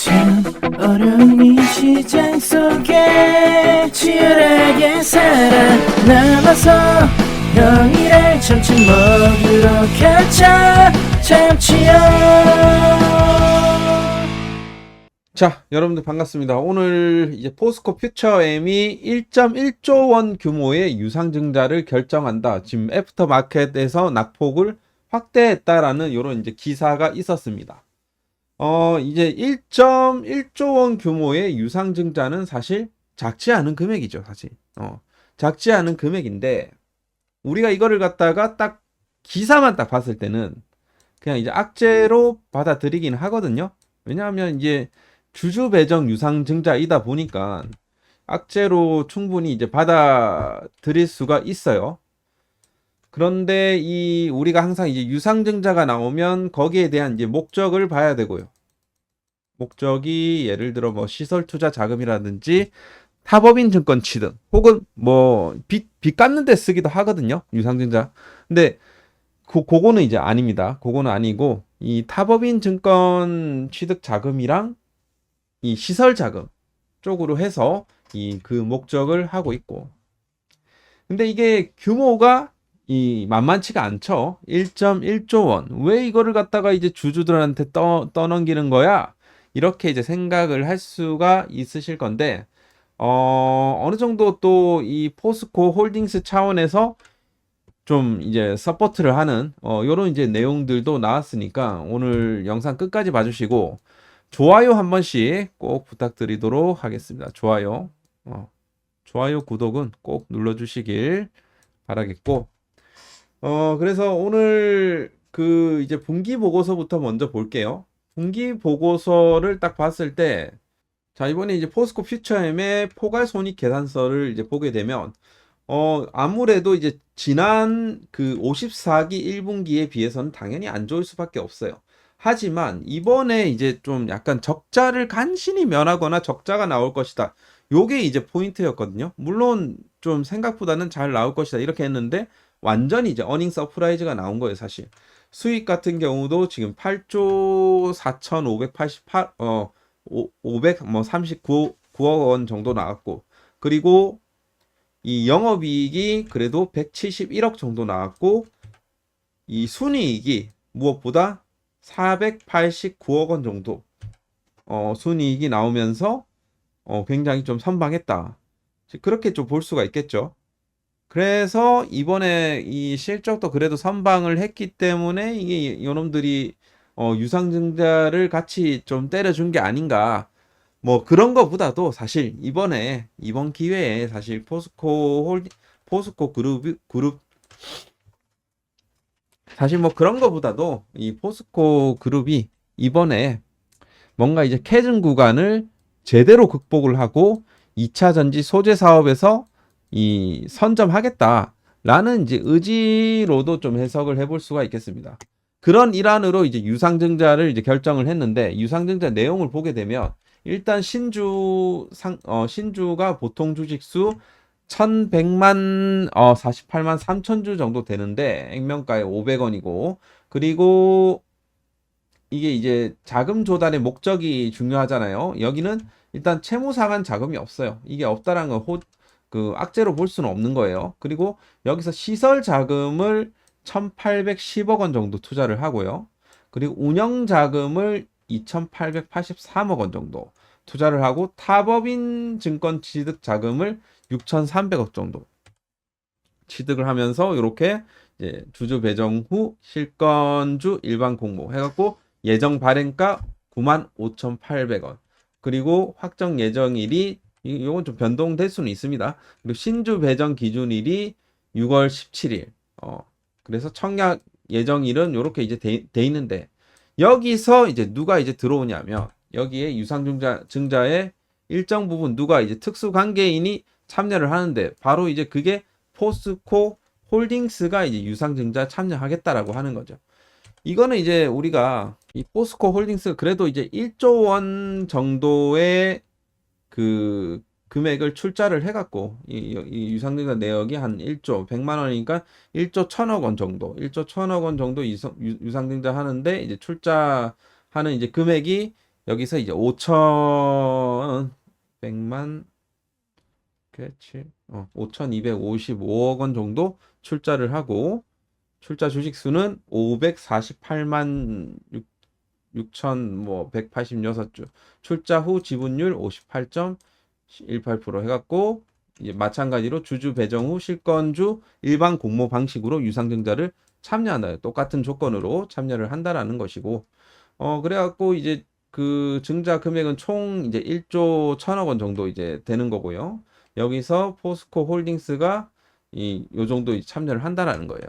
참 어려운 이 시장 속에 치열하게 살아남아서 너희를 참치 먹으러 가자 참치요. 자, 여러분들 반갑습니다. 오늘 이제 포스코 퓨처엠이 1.1조 원 규모의 유상증자를 결정한다. 지금 애프터마켓에서 낙폭을 확대했다라는 이런 이제 기사가 있었습니다. 이제 1.1조 원 규모의 유상증자는 사실 작지 않은 금액이죠, 사실. 작지 않은 금액인데 우리가 이거를 갖다가 딱 기사만 딱 봤을 때는 그냥 이제 악재로 받아들이긴 하거든요. 왜냐하면 이제 주주 배정 유상증자이다 보니까 악재로 충분히 이제 받아들일 수가 있어요. 그런데 우리가 항상 이제 유상증자가 나오면 거기에 대한 이제 목적을 봐야 되고요. 목적이 예를 들어 뭐 시설 투자 자금이라든지 타법인 증권 취득 혹은 뭐 빚 갚는 데 쓰기도 하거든요. 유상증자. 근데 그거는 이제 아닙니다. 그거는 아니고 이 타법인 증권 취득 자금이랑 이 시설 자금 쪽으로 해서 그 목적을 하고 있고. 근데 이게 규모가 만만치가 않죠. 1.1조 원. 왜 이거를 갖다가 이제 주주들한테 떠넘기는 거야? 이렇게 이제 생각을 할 수가 있으실 건데, 어느 정도 또 이 포스코 홀딩스 차원에서 좀 이제 서포트를 하는, 요런 이제 내용들도 나왔으니까 오늘 영상 끝까지 봐주시고, 좋아요 한 번씩 꼭 부탁드리도록 하겠습니다. 좋아요, 구독은 꼭 눌러주시길 바라겠고, 그래서 오늘 이제 분기 보고서부터 먼저 볼게요. 분기 보고서를 딱 봤을 때, 자, 이번에 이제 포스코 퓨처엠의 포괄손익 계산서를 이제 보게 되면, 아무래도 이제 지난 54기 1분기에 비해서는 당연히 안 좋을 수밖에 없어요. 하지만 이번에 이제 좀 약간 적자를 간신히 면하거나 적자가 나올 것이다. 요게 이제 포인트였거든요. 물론 좀 생각보다는 잘 나올 것이다 이렇게 했는데 완전히 이제 어닝 서프라이즈가 나온 거예요, 사실. 수익 같은 경우도 지금 8조 4,588 539억 원 정도 나왔고, 그리고 이 영업이익이 그래도 171억 정도 나왔고, 이 순이익이 무엇보다 489억 원 정도 순이익이 나오면서 굉장히 좀 선방했다. 그렇게 좀 볼 수가 있겠죠. 그래서 이번에 이 실적도 그래도 선방을 했기 때문에 이게 요놈들이 유상증자를 같이 좀 때려준 게 아닌가. 뭐 그런 거보다도 사실 이번 기회에 사실 포스코 그룹 사실 뭐 그런 거보다도 이 포스코 그룹이 이번에 뭔가 이제 캐즘 구간을 제대로 극복을 하고 2차 전지 소재 사업에서 선점하겠다라는 이제 의지로도 좀 해석을 해볼 수가 있겠습니다. 그런 일환으로 이제 유상증자를 이제 결정을 했는데, 유상증자 내용을 보게 되면 일단 신주가 보통 주식수 1100만 48만 3천주 정도 되는데 액면가에 500원이고, 그리고 이게 이제 자금 조달의 목적이 중요하잖아요. 여기는 일단 채무 상환 자금이 없어요. 이게 없다라는 건 악재로 볼 수는 없는 거예요. 그리고 여기서 시설 자금을 1810억 원 정도 투자를 하고요. 그리고 운영 자금을 2883억 원 정도 투자를 하고, 타법인 증권 취득 자금을 6300억 정도 취득을 하면서 이렇게 이제 주주 배정 후 실권주 일반 공모 해갖고 예정 발행가 95,800원, 그리고 확정 예정일이 이건 좀 변동될 수는 있습니다. 그리고 신주 배정 기준일이 6월 17일. 그래서 청약 예정일은 이렇게 이제 돼 있는데, 여기서 이제 누가 이제 들어오냐면 여기에 유상증자의 일정 부분 누가 이제 특수관계인이 참여를 하는데, 바로 이제 그게 포스코 홀딩스가 이제 유상증자 참여하겠다라고 하는 거죠. 이거는 이제 우리가 이 포스코 홀딩스 그래도 이제 1조 원 정도의 금액을 출자를 해갖고 이 유상증자 내역이 한 1조 100만 원이니까 1조 1000억 원 정도, 1조 1000억 원 정도 유상증자 하는데 이제 출자하는 이제 금액이 여기서 이제 5천 100만 그치 5,255억 원 정도 출자를 하고 출자 주식수는 548만 6천 뭐 186주 출자 후 지분율 58.18% 해갖고 이제 마찬가지로 주주 배정 후 실권주 일반 공모 방식으로 유상증자를 참여한다. 똑같은 조건으로 참여를 한다라는 것이고 그래갖고 이제 그 증자 금액은 총 이제 1조 1천억 원 정도 이제 되는 거고요. 여기서 포스코 홀딩스가 요 정도 참여를 한다라는 거예요.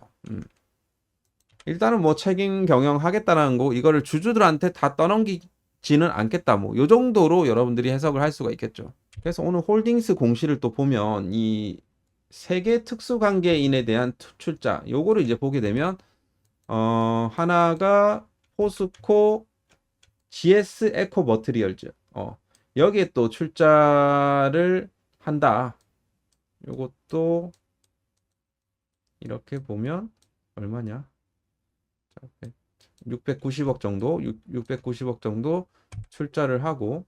일단은 뭐 책임 경영하겠다라는 거 이거를 주주들한테 다 떠넘기지는 않겠다. 뭐 요 정도로 여러분들이 해석을 할 수가 있겠죠. 그래서 오늘 홀딩스 공시를 또 보면 이 세계 특수관계인에 대한 출자 요거를 이제 보게 되면 하나가 포스코 GS 에코 머티리얼즈 여기에 또 출자를 한다. 요것도 이렇게 보면 얼마냐? 690억 정도, 690억 정도 출자를 하고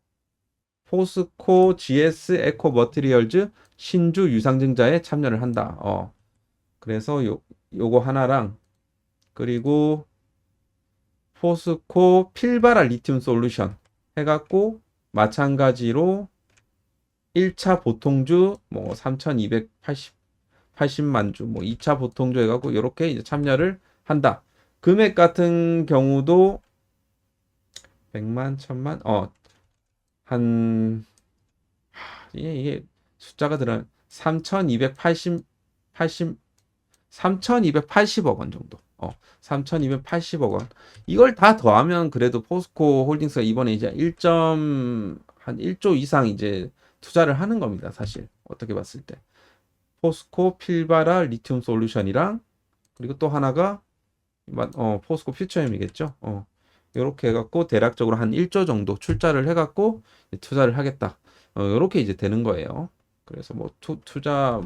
포스코 GS 에코 머티리얼즈 신주 유상증자에 참여를 한다. 그래서 요거 하나랑 그리고 포스코 필바라 리튬 솔루션 해갖고 마찬가지로 1차 보통주 뭐 3,280만 주, 뭐 2차 보통주 해갖고 이렇게 이제 참여를 한다. 금액 같은 경우도 100만, 1000만, 이게 숫자가 들어 3,280억 원 정도. 3,280억 원. 이걸 다 더하면 그래도 포스코 홀딩스가 이번에 이제 한 1조 이상 이제 투자를 하는 겁니다. 사실. 어떻게 봤을 때. 포스코 필바라 리튬 솔루션이랑 그리고 또 하나가 포스코 퓨처엠이겠죠. 이렇게 해갖고 대략적으로 한 1조 정도 출자를 해갖고 투자를 하겠다. 이렇게 이제 되는 거예요. 그래서 뭐 출자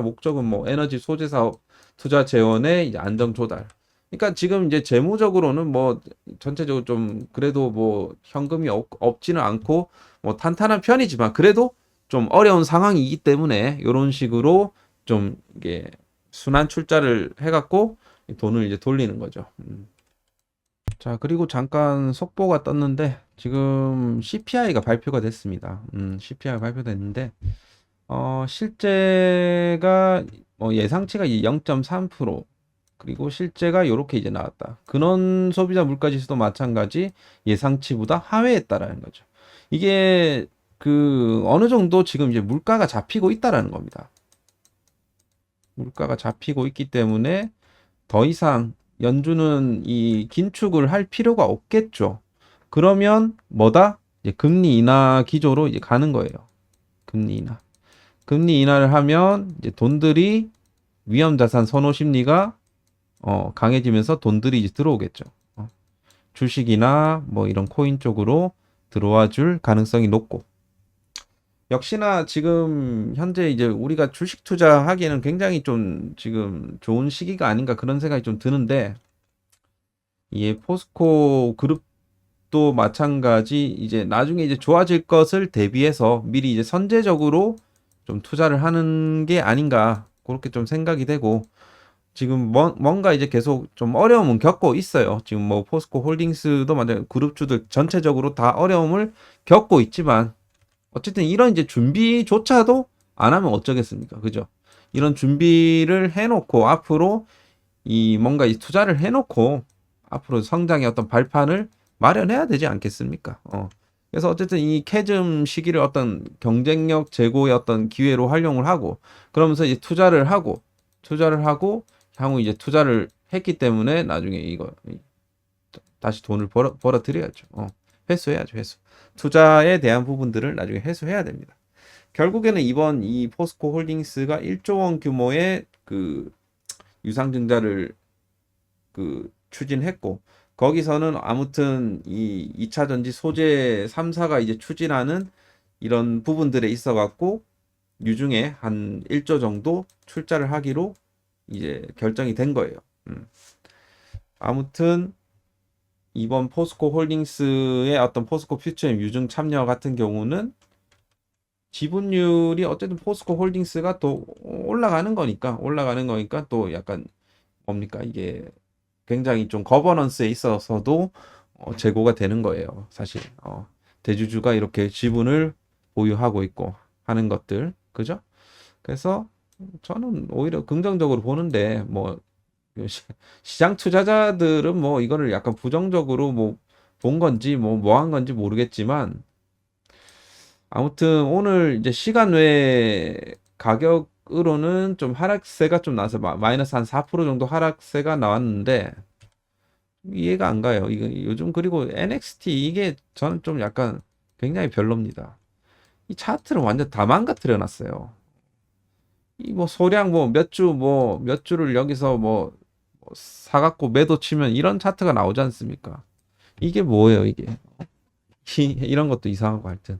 목적은 뭐 에너지 소재 사업 투자 재원의 이제 안정 조달. 그러니까 지금 이제 재무적으로는 뭐 전체적으로 좀 그래도 뭐 현금이 없지는 않고 뭐 탄탄한 편이지만 그래도 좀 어려운 상황이기 때문에 이런 식으로 좀 이게 순환 출자를 해갖고 돈을 이제 돌리는 거죠. 자, 그리고 잠깐 속보가 떴는데 지금 CPI가 발표가 됐습니다. CPI가 발표됐는데 실제가 예상치가 0.3% 그리고 실제가 이렇게 이제 나왔다. 근원 소비자 물가 지수도 마찬가지 예상치보다 하회했다라는 거죠. 이게 그 어느 정도 지금 이제 물가가 잡히고 있다라는 겁니다. 물가가 잡히고 있기 때문에 더 이상 연준은 이 긴축을 할 필요가 없겠죠. 그러면 뭐다? 이제 금리 인하 기조로 이제 가는 거예요. 금리 인하. 금리 인하를 하면 이제 돈들이 위험자산 선호 심리가 강해지면서 돈들이 이제 들어오겠죠. 주식이나 뭐 이런 코인 쪽으로 들어와 줄 가능성이 높고. 역시나 지금 현재 이제 우리가 주식 투자하기에는 굉장히 좀 지금 좋은 시기가 아닌가 그런 생각이 좀 드는데 이 포스코 그룹도 마찬가지 이제 나중에 이제 좋아질 것을 대비해서 미리 이제 선제적으로 좀 투자를 하는 게 아닌가 그렇게 좀 생각이 되고 지금 뭔가 이제 계속 좀 어려움은 겪고 있어요. 지금 뭐 포스코 홀딩스도 마찬가지 그룹주들 전체적으로 다 어려움을 겪고 있지만 어쨌든 이런 이제 준비조차도 안 하면 어쩌겠습니까? 그죠? 이런 준비를 해놓고 앞으로 뭔가 이 투자를 해놓고 앞으로 성장의 어떤 발판을 마련해야 되지 않겠습니까? 그래서 어쨌든 이 캐즘 시기를 어떤 경쟁력 제고의 어떤 기회로 활용을 하고 그러면서 이제 투자를 하고 향후 이제 투자를 했기 때문에 나중에 이거 다시 돈을 벌어들여야죠. 회수해야죠, 회수. 투자에 대한 부분들을 나중에 회수해야 됩니다. 결국에는 이번 이 포스코 홀딩스가 1조 원 규모의 그 유상증자를 그 추진했고 거기서는 아무튼 이 2차 전지 소재 3사가 이제 추진하는 이런 부분들에 있어 갖고 유중에 한 1조 정도 출자를 하기로 이제 결정이 된 거예요. 아무튼 이번 포스코 홀딩스의 어떤 포스코 퓨처엠 유증 참여 같은 경우는 지분율이 어쨌든 포스코 홀딩스가 또 올라가는 거니까 또 약간 뭡니까 이게 굉장히 좀 거버넌스에 있어서도 제고가 되는 거예요. 사실 대주주가 이렇게 지분을 보유하고 있고 하는 것들, 그죠? 그래서 저는 오히려 긍정적으로 보는데 뭐 시장 투자자들은 뭐 이거를 약간 부정적으로 뭐 본 건지 뭐 한 건지 모르겠지만 아무튼 오늘 이제 시간 외 가격으로는 좀 하락세가 좀 나서 마이너스 한 4% 정도 하락세가 나왔는데 이해가 안 가요. 이거 요즘 그리고 NXT 이게 저는 좀 약간 굉장히 별로입니다. 이 차트를 완전 다 망가뜨려 놨어요. 이 뭐 소량 뭐 몇 주를 여기서 뭐 사갖고 매도 치면 이런 차트가 나오지 않습니까? 이게 뭐예요, 이게? 이런 것도 이상하고 하여튼.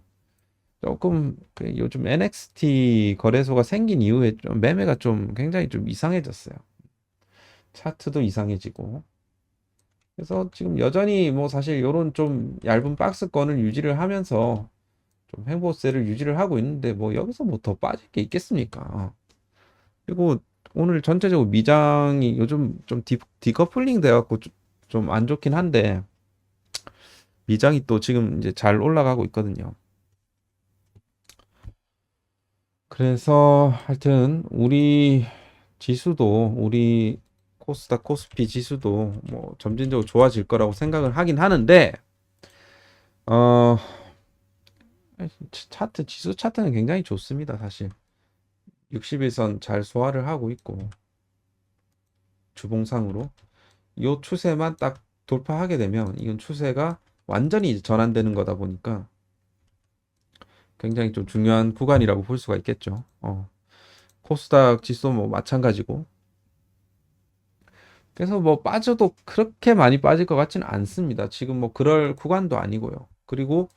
조금 요즘 NXT 거래소가 생긴 이후에 좀 매매가 좀 굉장히 좀 이상해졌어요. 차트도 이상해지고. 그래서 지금 여전히 뭐 사실 요런 좀 얇은 박스권을 유지를 하면서 좀 횡보세를 유지를 하고 있는데 뭐 여기서 뭐 더 빠질 게 있겠습니까? 그리고 오늘 전체적으로 미장이 요즘 좀 디커플링 돼갖고 좀 안 좋긴 한데 미장이 또 지금 이제 잘 올라가고 있거든요. 그래서 하여튼 우리 코스닥 코스피 지수도 뭐 점진적으로 좋아질 거라고 생각을 하긴 하는데 어 지수 차트는 굉장히 좋습니다. 사실 60일선 잘 소화를 하고 있고 주봉상으로 요 추세만 딱 돌파하게 되면 이건 추세가 완전히 이제 전환되는 거다 보니까 굉장히 좀 중요한 구간이라고 볼 수가 있겠죠. 코스닥 지수 뭐 마찬가지고. 그래서 뭐 빠져도 그렇게 많이 빠질 것 같지는 않습니다. 지금 뭐 그럴 구간도 아니고요. 그리고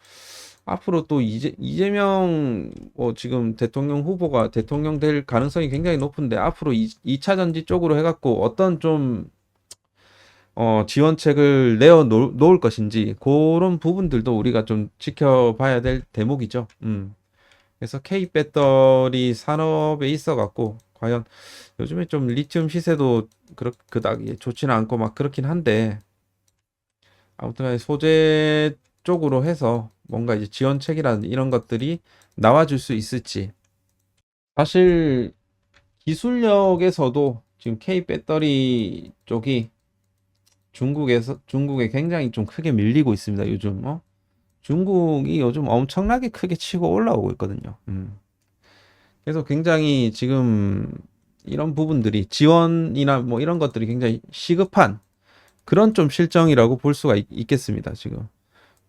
앞으로 또 이재명 지금 대통령 후보가 대통령 될 가능성이 굉장히 높은데 앞으로 2차 전지 쪽으로 해갖고 어떤 좀 지원책을 내어 놓을 것인지 그런 부분들도 우리가 좀 지켜봐야 될 대목이죠. 그래서 K 배터리 산업에 있어 갖고 과연 요즘에 좀 리튬 시세도 그닥 좋지는 않고 막 그렇긴 한데 아무튼 간에 소재 쪽으로 해서 뭔가 이제 지원책이라든지 이런 것들이 나와줄 수 있을지. 사실 기술력에서도 지금 K 배터리 쪽이 중국에 굉장히 좀 크게 밀리고 있습니다. 요즘 중국이 요즘 엄청나게 크게 치고 올라오고 있거든요. 그래서 굉장히 지금 이런 부분들이 지원이나 뭐 이런 것들이 굉장히 시급한 그런 좀 실정이라고 볼 수가 있겠습니다. 지금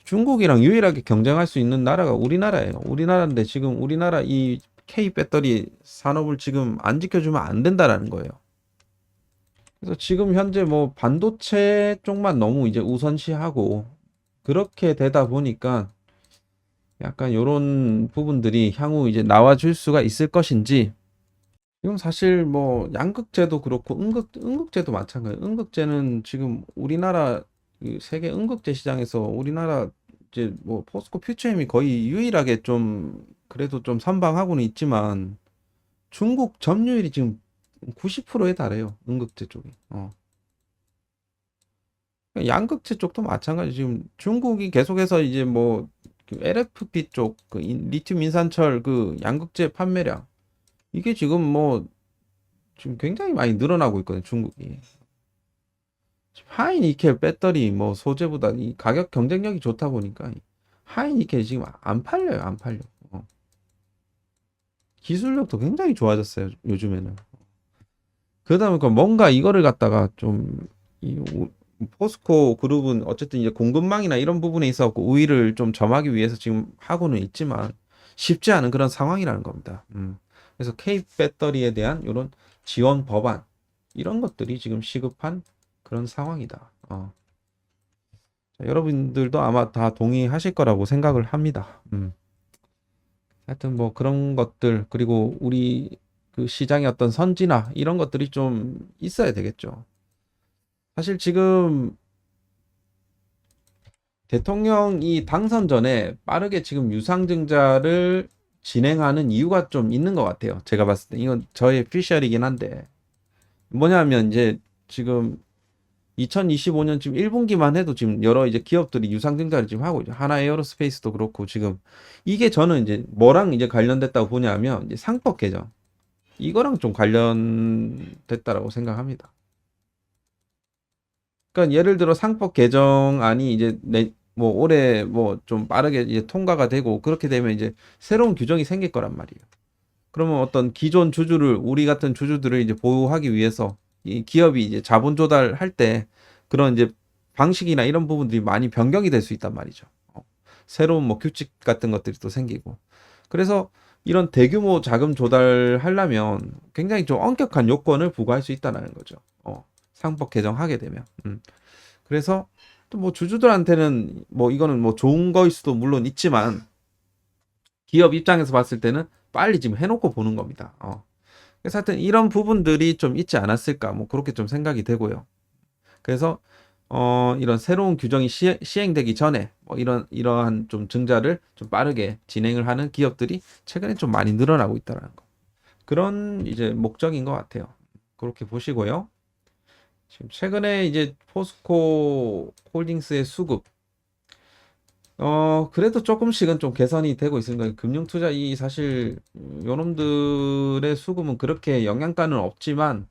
중국이랑 유일하게 경쟁할 수 있는 나라가 우리나라예요. 우리나라인데 지금 우리나라 이 K 배터리 산업을 지금 안 지켜주면 안 된다라는 거예요. 그래서 지금 현재 뭐 반도체 쪽만 너무 이제 우선시하고 그렇게 되다 보니까 약간 요런 부분들이 향후 이제 나와줄 수가 있을 것인지. 지금 사실 뭐 양극재도 그렇고 음극재도 마찬가지예요. 음극재는 지금 우리나라 이 세계 음극재 시장에서 우리나라 이제 뭐 포스코 퓨처엠이 거의 유일하게 좀 그래도 좀 선방하고는 있지만 중국 점유율이 지금 90%에 달해요. 음극재 쪽이. 양극재 쪽도 마찬가지. 지금 중국이 계속해서 이제 뭐 LFP 쪽 그 리튬 인산철 그 양극재 판매량 이게 지금 뭐 지금 굉장히 많이 늘어나고 있거든요. 중국이. 하이니켈 배터리 뭐 소재보다 이 가격 경쟁력이 좋다 보니까 하이니켈 지금 안 팔려요. 안 팔려. 기술력도 굉장히 좋아졌어요. 요즘에는. 그러다 보니까 뭔가 이거를 갖다가 좀이 포스코 그룹은 어쨌든 이제 공급망이나 이런 부분에 있어서 우위를 좀 점하기 위해서 지금 하고는 있지만 쉽지 않은 그런 상황이라는 겁니다. 그래서 K 배터리에 대한 이런 지원 법안 이런 것들이 지금 시급한 그런 상황이다. 자, 여러분들도 아마 다 동의하실 거라고 생각을 합니다. 하여튼 뭐 그런 것들 그리고 우리 그 시장의 어떤 선진화 이런 것들이 좀 있어야 되겠죠. 사실 지금 대통령이 당선 전에 빠르게 지금 유상증자를 진행하는 이유가 좀 있는 것 같아요. 제가 봤을 때 이건 저의 피셜이긴 한데 뭐냐면 이제 지금 2025년 지금 1분기만 해도 지금 여러 이제 기업들이 유상증자를 지금 하고 있죠. 하나 에어로스페이스도 그렇고 지금 이게 저는 이제 뭐랑 이제 관련됐다고 보냐면 이제 상법 개정 이거랑 좀 관련됐다라고 생각합니다. 그러니까 예를 들어 상법 개정안이 이제 뭐 올해 뭐 좀 빠르게 이제 통과가 되고 그렇게 되면 이제 새로운 규정이 생길 거란 말이에요. 그러면 어떤 기존 주주를 우리 같은 주주들을 이제 보호하기 위해서 이 기업이 이제 자본 조달할 때 그런 이제 방식이나 이런 부분들이 많이 변경이 될 수 있단 말이죠. 새로운 뭐 규칙 같은 것들이 또 생기고. 그래서 이런 대규모 자금 조달하려면 굉장히 좀 엄격한 요건을 부과할 수 있다는 거죠. 상법 개정하게 되면. 그래서 또 뭐 주주들한테는 뭐 이거는 뭐 좋은 거일 수도 물론 있지만 기업 입장에서 봤을 때는 빨리 지금 해놓고 보는 겁니다. 그래서 하여튼 이런 부분들이 좀 있지 않았을까 뭐 그렇게 좀 생각이 되고요. 그래서 이런 새로운 규정이 시행되기 전에 뭐 이러한 좀 증자를 좀 빠르게 진행을 하는 기업들이 최근에 좀 많이 늘어나고 있다는 거. 그런 이제 목적인 것 같아요. 그렇게 보시고요. 지금 최근에 이제 포스코 홀딩스의 수급 그래도 조금씩은 좀 개선이 되고 있습니다. 금융투자 이 사실 요놈들의 수급은 그렇게 영양가는 없지만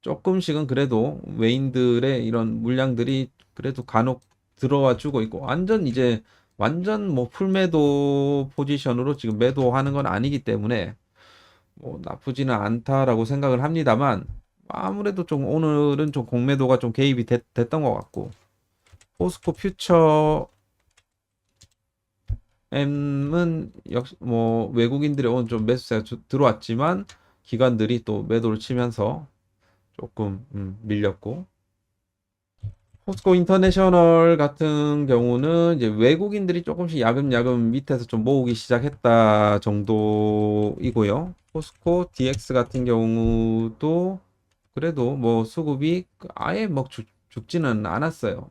조금씩은 그래도 외인들의 이런 물량들이 그래도 간혹 들어와 주고 있고 완전 뭐 풀매도 포지션으로 지금 매도하는 건 아니기 때문에 뭐 나쁘지는 않다라고 생각을 합니다만 아무래도 좀 오늘은 좀 공매도가 좀 개입이 됐던 것 같고 포스코 퓨처 M은 역시 뭐 외국인들의 오늘 좀 매수세가 들어왔지만 기관들이 또 매도를 치면서 조금 밀렸고 포스코 인터내셔널 같은 경우는 이제 외국인들이 조금씩 야금야금 밑에서 좀 모으기 시작했다 정도이고요. 포스코 DX 같은 경우도 그래도 뭐 수급이 아예 뭐 죽지는 않았어요.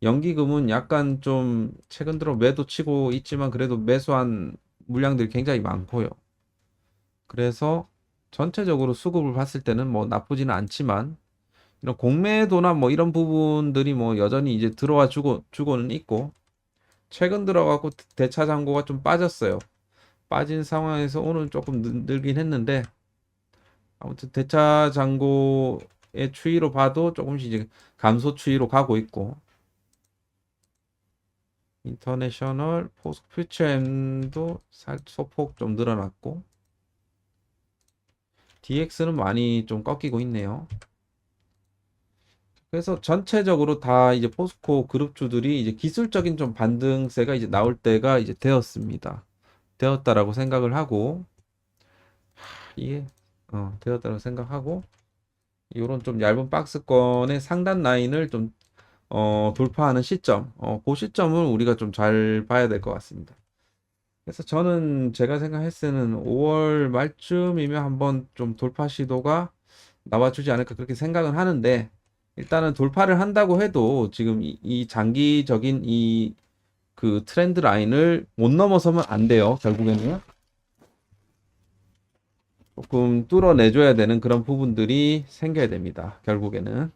연기금은 약간 좀 최근 들어 매도 치고 있지만 그래도 매수한 물량들이 굉장히 많고요. 그래서 전체적으로 수급을 봤을 때는 뭐 나쁘지는 않지만 이런 공매도나 뭐 이런 부분들이 뭐 여전히 이제 들어와 주고는 있고 최근 들어가고 대차 잔고가 좀 빠졌어요. 빠진 상황에서 오늘 조금 늘긴 했는데 아무튼 대차 잔고의 추이로 봐도 조금씩 이제 감소 추이로 가고 있고 인터내셔널 포스코 퓨처엠도 소폭 좀 늘어났고 DX는 많이 좀 꺾이고 있네요. 그래서 전체적으로 다 이제 포스코 그룹주들이 이제 기술적인 좀 반등세가 이제 나올 때가 이제 되었다라고 생각을 하고 이게 되었다라고 생각하고 이런 좀 얇은 박스권의 상단 라인을 좀 돌파하는 시점, 그 시점을 우리가 좀 잘 봐야 될 것 같습니다. 그래서 저는 제가 생각했을 때는 5월 말쯤이면 한번 좀 돌파 시도가 나와주지 않을까 그렇게 생각은 하는데 일단은 돌파를 한다고 해도 지금 이 장기적인 이 그 트렌드 라인을 못 넘어서면 안 돼요. 결국에는 조금 뚫어내줘야 되는 그런 부분들이 생겨야 됩니다. 결국에는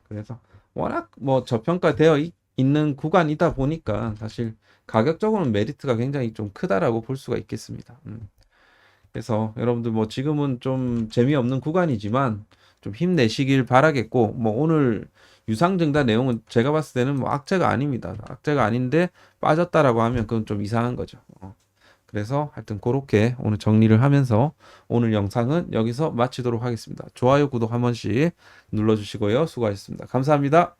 그래서 워낙 뭐 저평가되어 있는 구간이다 보니까 사실 가격적으로는 메리트가 굉장히 좀 크다라고 볼 수가 있겠습니다. 그래서 여러분들 뭐 지금은 좀 재미없는 구간이지만 좀 힘내시길 바라겠고 뭐 오늘 유상증자 내용은 제가 봤을 때는 뭐 악재가 아닙니다. 악재가 아닌데 빠졌다라고 하면 그건 좀 이상한 거죠. 그래서 하여튼 그렇게 오늘 정리를 하면서 오늘 영상은 여기서 마치도록 하겠습니다. 좋아요, 구독 한 번씩 눌러주시고요. 수고하셨습니다. 감사합니다.